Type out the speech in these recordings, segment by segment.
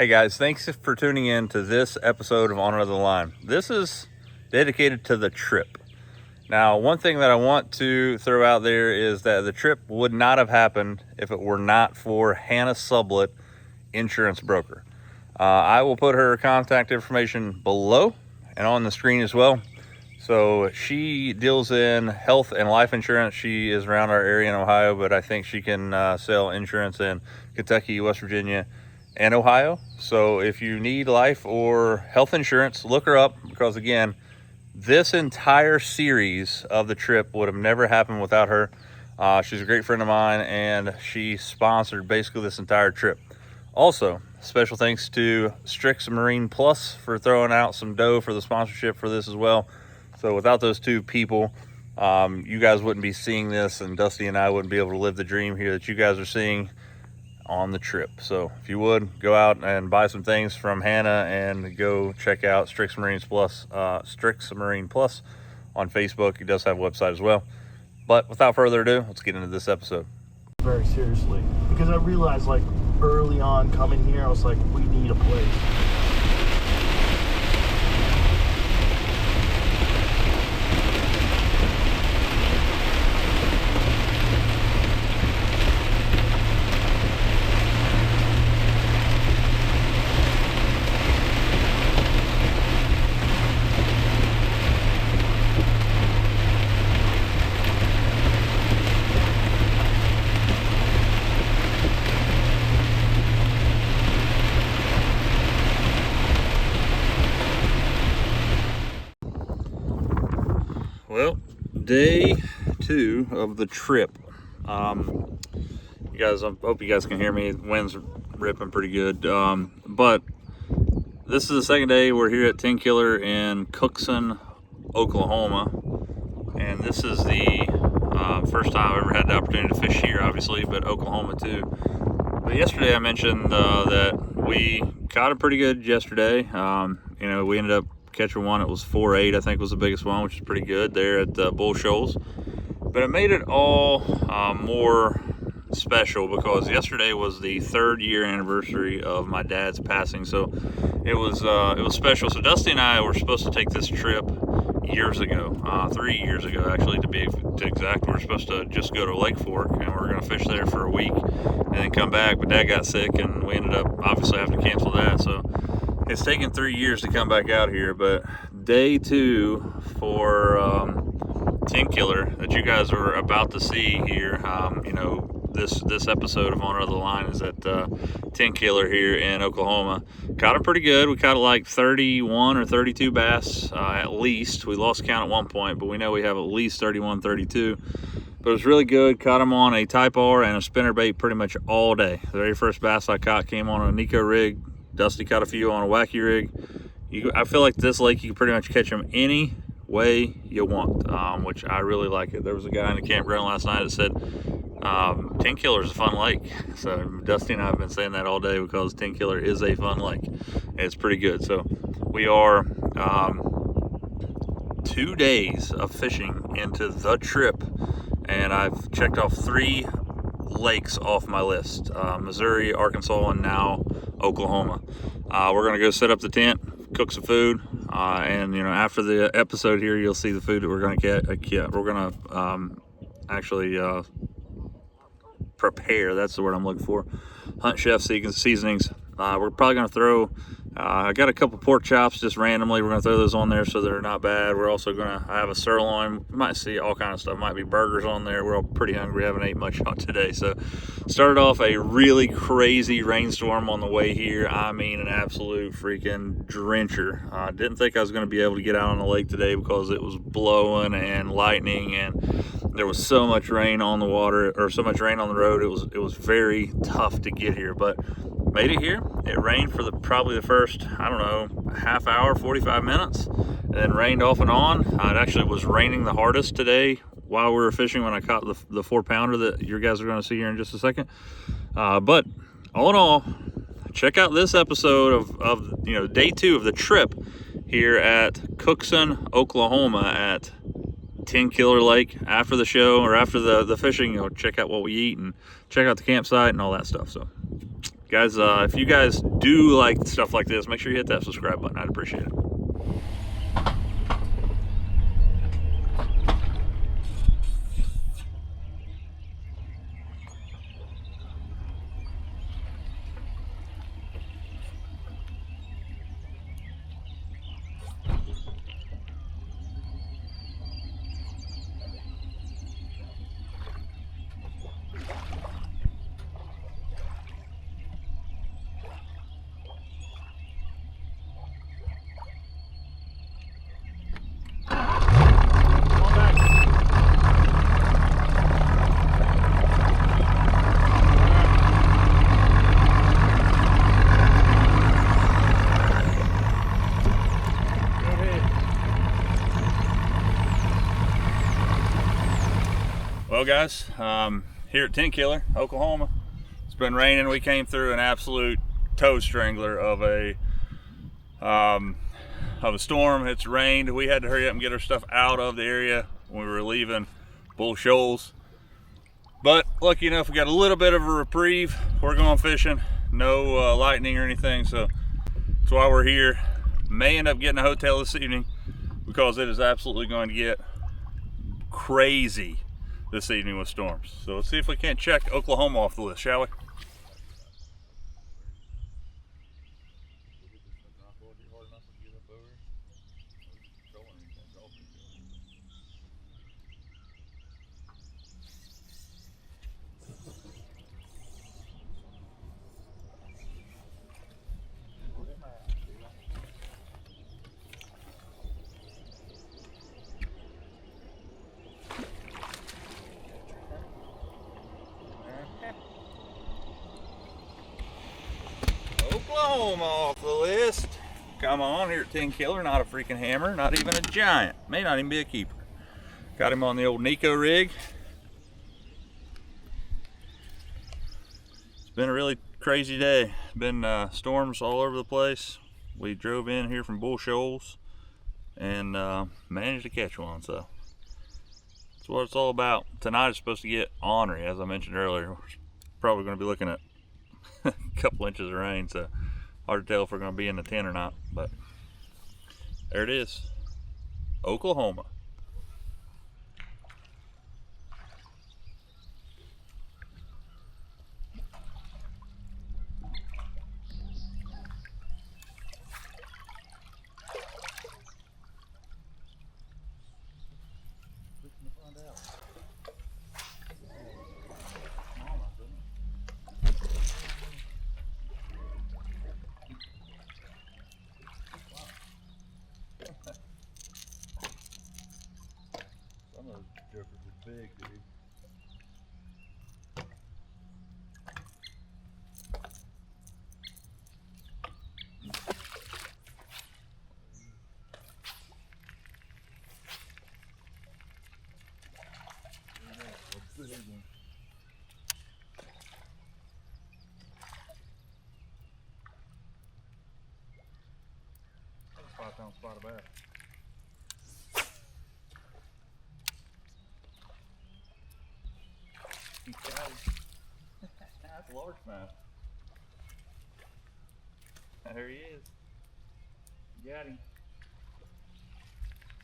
Hey guys, thanks for tuning in to this episode of On Another Line. This is dedicated to the trip. Now, one thing that I want to throw out there is that the trip would not have happened if it were not for Hannah Sublett, insurance broker. I will put her contact information below and on the screen as well. So she deals in health and life insurance. She is around our area in Ohio, but I think she can sell insurance in Kentucky, West Virginia, and Ohio. So if you need life or health insurance, look her up, because again, this entire series of the trip would have never happened without her. She's a great friend of mine, and she sponsored basically this entire trip. Also, special thanks to Strix Marine Plus for throwing out some dough for the sponsorship for this as well. So without those two people, you guys wouldn't be seeing this, and Dusty and I wouldn't be able to live the dream here that you guys are seeing on the trip. So if you would, go out and buy some things from Hannah and go check out Strix Marine Plus on Facebook. He does have a website as well. But without further ado, let's get into this episode. Very seriously, because I realized like early on coming here, I was like, we need a place. Well, day 2 of the trip. You guys, I hope you guys can hear me. The wind's ripping pretty good. But this is the second day. We're here at Tenkiller in Cookson, Oklahoma. And this is the first time I've ever had the opportunity to fish here, obviously, but Oklahoma too. But yesterday I mentioned that we caught it pretty good yesterday. We ended up catching one. It was 4.8, I think was the biggest one, which is pretty good there at Bull Shoals. But it made it all more special because yesterday was the 3rd year anniversary of my dad's passing, so it was special. So Dusty and I were supposed to take this trip years ago, 3 years ago actually, to be exact. We were supposed to just go to Lake Fork, and we were going to fish there for a week and then come back, but Dad got sick and we ended up obviously having to cancel that. So it's taken 3 years to come back out here. But day 2 for Tenkiller that you guys are about to see here, this episode of On Another Line is at Tenkiller here in Oklahoma. Caught it pretty good. We caught like 31 or 32 bass at least. We lost count at one point, but we know we have at least 31, 32. But it was really good. Caught them on a Type R and a spinnerbait pretty much all day. The very first bass I caught came on a Nico rig. Dusty caught a few on a wacky rig. I feel like this lake, you can pretty much catch them any way you want, which I really like it. There was a guy in the campground last night that said Tenkiller is a fun lake. So Dusty and I have been saying that all day because Tenkiller is a fun lake. It's pretty good. So we are 2 days of fishing into the trip, and I've checked off 3 lakes off my list: Missouri, Arkansas, and now Oklahoma. We're gonna go set up the tent, cook some food, and after the episode here, you'll see the food that we're gonna get. We're gonna actually prepare. That's the word I'm looking for. Hunt Chef seasonings. We're probably gonna throw. I got a couple pork chops just randomly. We're gonna throw those on there so they're not bad. We're also gonna have a sirloin. You might see all kind of stuff. Might be burgers on there. We're all pretty hungry. Haven't ate much out today. So started off a really crazy rainstorm on the way here. I mean, an absolute freaking drencher. Didn't think I was gonna be able to get out on the lake today because it was blowing and lightning, and there was so much rain on the water, or so much rain on the road. It was very tough to get here, but made it here. It rained for probably the first, I don't know, half hour, 45 minutes, and then rained off and on. It actually was raining the hardest today while we were fishing when I caught the 4-pounder that you guys are going to see here in just a second. But all in all, check out this episode of day 2 of the trip here at Cookson, Oklahoma at Tenkiller Lake. After the show or after the fishing, check out what we eat and check out the campsite and all that stuff. So Guys, if you guys do like stuff like this, make sure you hit that subscribe button. I'd appreciate it. Well, guys, here at Tenkiller, Oklahoma, it's been raining. We came through an absolute toe strangler of a storm. It's rained. We had to hurry up and get our stuff out of the area when we were leaving Bull Shoals. But lucky enough, we got a little bit of a reprieve. We're going fishing. No lightning or anything, so that's why we're here. May end up getting a hotel this evening because it is absolutely going to get crazy this evening with storms. So let's see if we can't check Oklahoma off the list, shall we? Oklahoma off the list. Come on, here at Tenkiller, not a freaking hammer, not even a giant. May not even be a keeper. Got him on the old Nico rig. It's been a really crazy day. Been storms all over the place. We drove in here from Bull Shoals and managed to catch one, so that's what it's all about. Tonight is supposed to get ornery, as I mentioned earlier. We're probably going to be looking at a couple inches of rain, so hard to tell if we're going to be in the 10 or not, but there it is, Oklahoma. Some of those jokers are big, dude. That's a 5-pound spot of bass. He got him. That's a largemouth. There he is. Got him.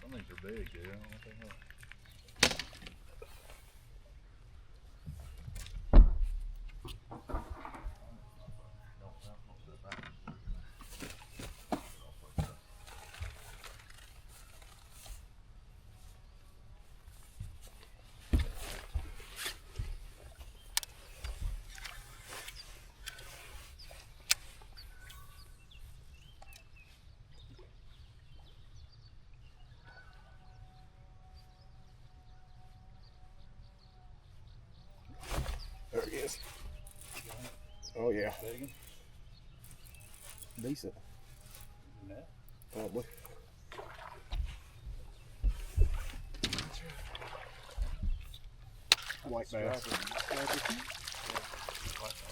Some of these are big, dude. I don't know what they are. There he is. Oh yeah. Decent. Probably. White bass.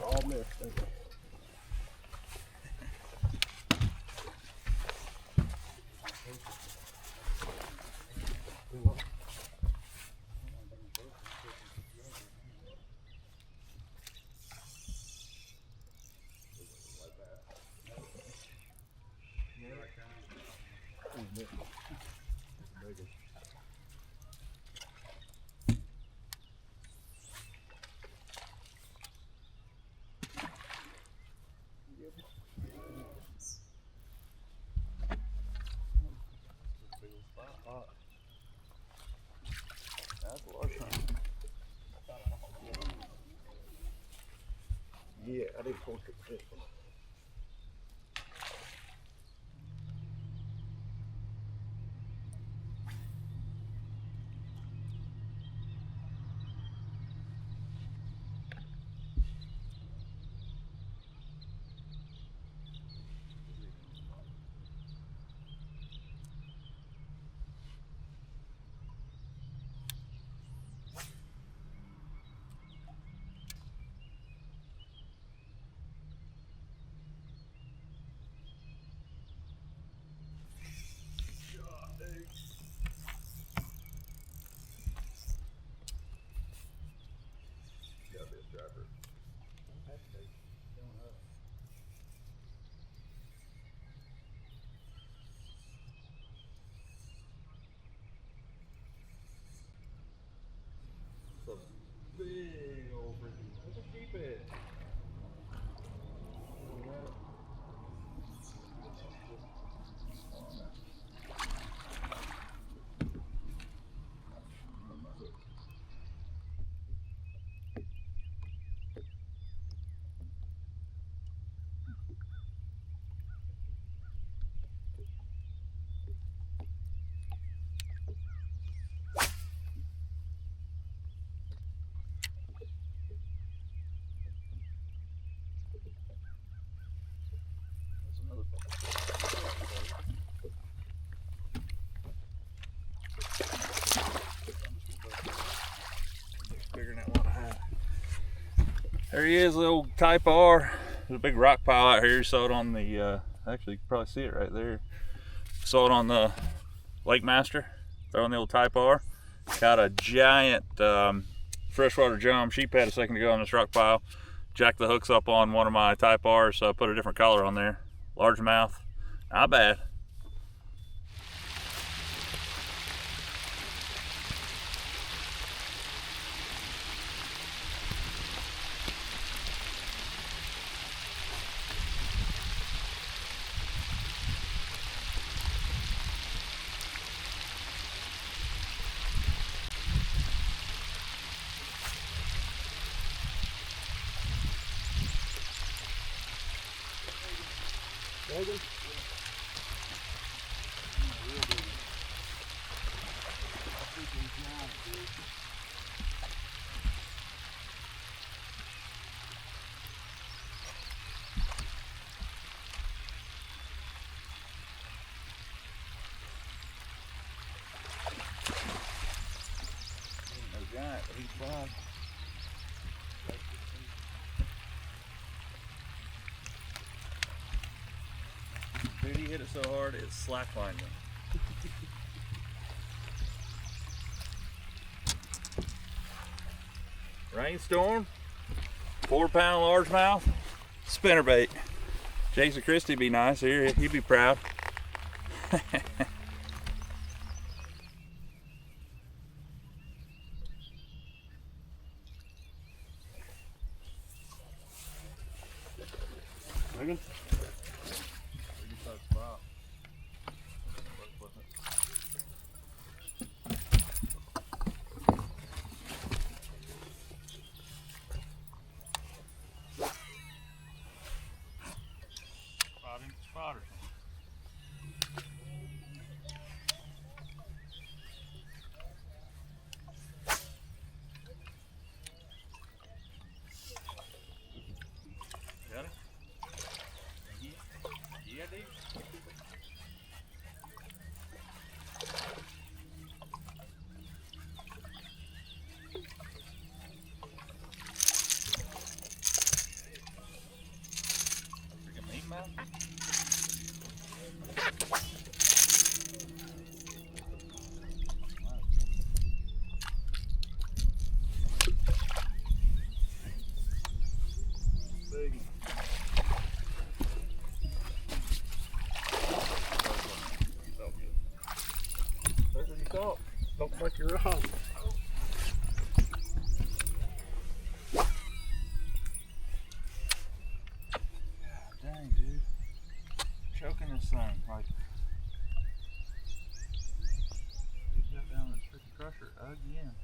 All missed. Okay. That's a large one. Yeah, I didn't post it. Big old freaking. Where's the sheep at? There he is, the old Type R. There's a big rock pile out here. You saw it on the, actually you can probably see it right there. Saw it on the Lake Master, throwing the old Type R. Got a giant freshwater jump. Sheep had a second ago on this rock pile. Jacked the hooks up on one of my Type R's, so I put a different color on there. Largemouth, not bad. Giant, but he's fine. Dude, he hit it so hard it slacklined him. Rainstorm, 4-pound largemouth, spinnerbait. Jason Christie be nice here, he'd be proud. Megan? Spotter. Got it? Yeah, dude. Freaking meat mouth. Felt good. You're up. Dang, dude. Choking this thing. Like, he got down this freaking crusher again.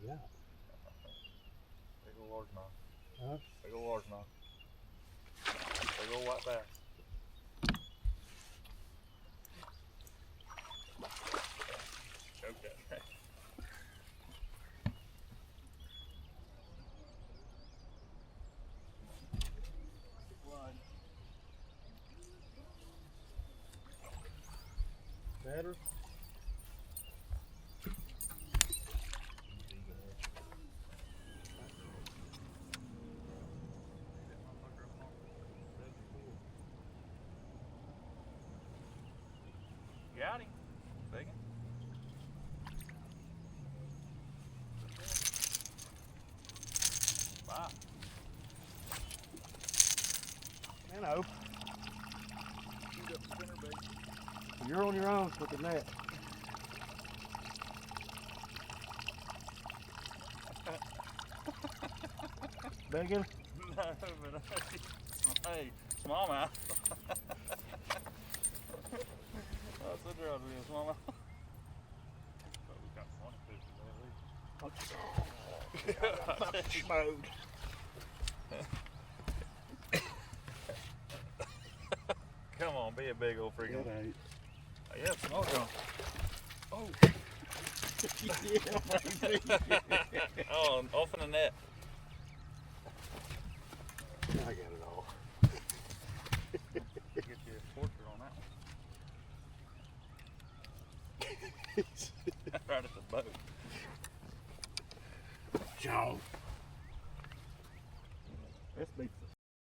Yeah. Big ol' largemouth. Huh? Big ol' largemouth. Big ol' white bass. Choke that thing. Better? Got him. Big one. Wow. You know. Shoot up spinner bait. You're on your own with the net. Bacon? No, but hey, smallmouth. That's a draw to be a smallmouth. But we got one fish today, at least. Smoked. Come on, be a big old freaking. It ain't. Yeah, small draw. Oh. Oh, off in the net. I got it all. Get you a portrait on that one. Right at the boat. Joe. This beats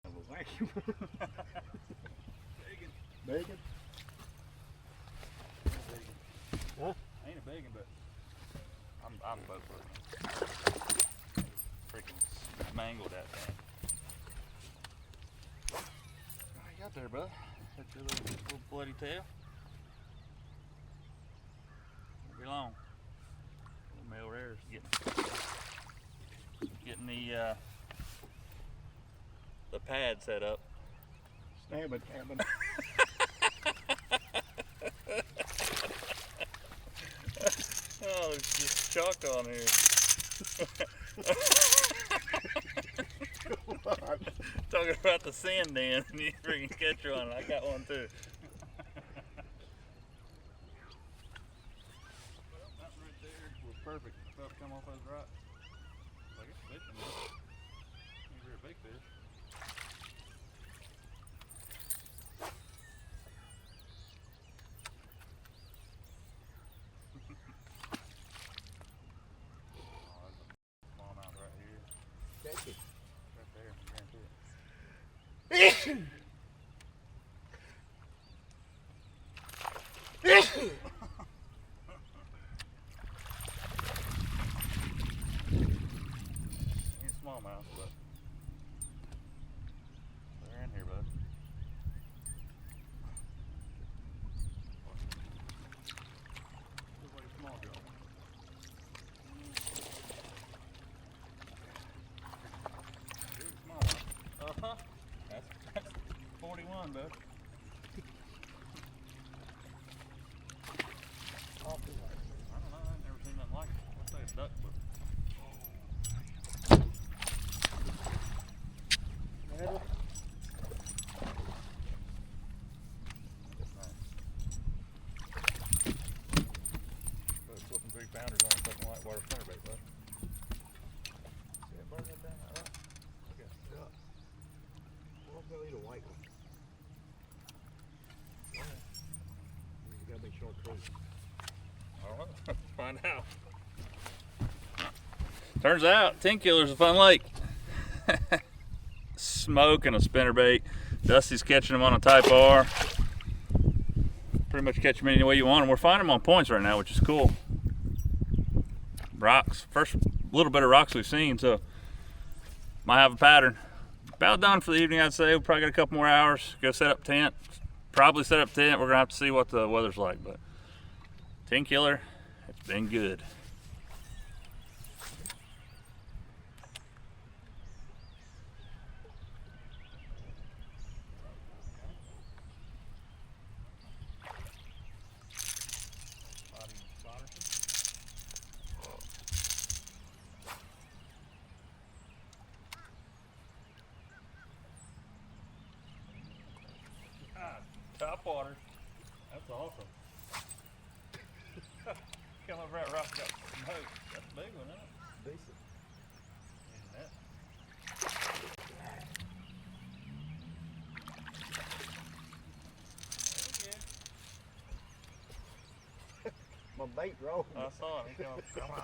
the vacuum. Bacon. Bacon? Huh? Ain't a bacon, but I'm boat working. Freaking mangled that thing. What you got there, bud? Got your little bloody tail. Won't be long. Little male there is getting the pad set up. Stabbing cabin. Oh, there's just chalk on here. Come on. Talking about the sand den, and you freaking catch one. I got one too. Well, that right there was perfect. About to come off those rocks. Like it's fishing. Maybe a big fish. Catch it. Right there, I guarantee it. Ain't smallmouth, but they're in here, bud. Looks like a small jaw. Uh-huh. That's 41, bud. I don't know, I've never seen nothing like it. I'd say a duck, but Better? nice. But flipping 3-pounders on a fucking whitewater spinnerbait, bud. See that bird right there? Right? Look at it. Yeah. Well, I'm gonna eat a white one. You gotta be short cruise. I don't know. Find out. Turns out, Tenkiller's a fun lake. Smoking a spinnerbait. Dusty's catching them on a Type R. Pretty much catch them any way you want them. We're finding them on points right now, which is cool. Rocks, first little bit of rocks we've seen, so might have a pattern. About done for the evening, I'd say. We'll probably got a couple more hours. Go set up tent. Probably set up tent. We're gonna have to see what the weather's like, but Tenkiller, it's been good. Top water. That's awesome. Come over that rock, got some hope. That's a big one, isn't it? Decent. My bait rolled. I saw it. He come on.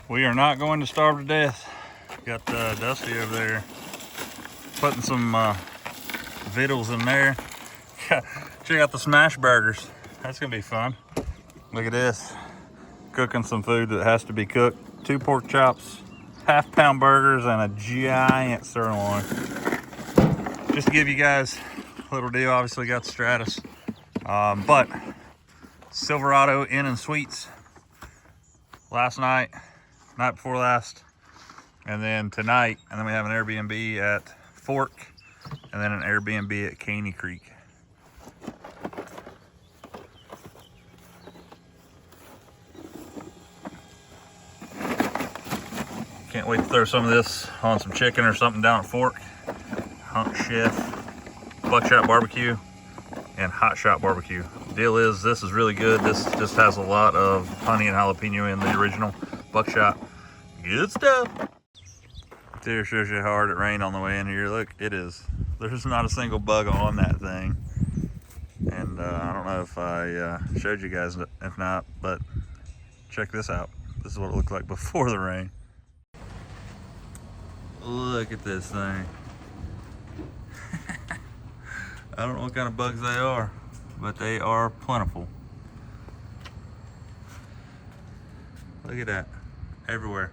We are not going to starve to death. Got Dusty over there putting some victuals in there. Check out the smash burgers. That's gonna be fun. Look at this. Cooking some food that has to be cooked. 2 pork chops, half-pound burgers, and a giant sirloin. Just to give you guys a little deal, obviously got the Stratus. But Silverado Inn and Suites last night, night before last, and then tonight, and then we have an Airbnb at Fork, and then an Airbnb at Caney Creek. Can't wait to throw some of this on some chicken or something down at Fork. Hunt Chef, Buckshot Barbecue, and Hot Shot Barbecue. Deal is, this is really good. This just has a lot of honey and jalapeno in the original Buckshot. Good stuff. There shows you how hard it rained on the way in here. Look, it is. There's not a single bug on that thing. And I don't know if I showed you guys, if not, but check this out. This is what it looked like before the rain. Look at this thing. I don't know what kind of bugs they are, but they are plentiful. Look at that, everywhere.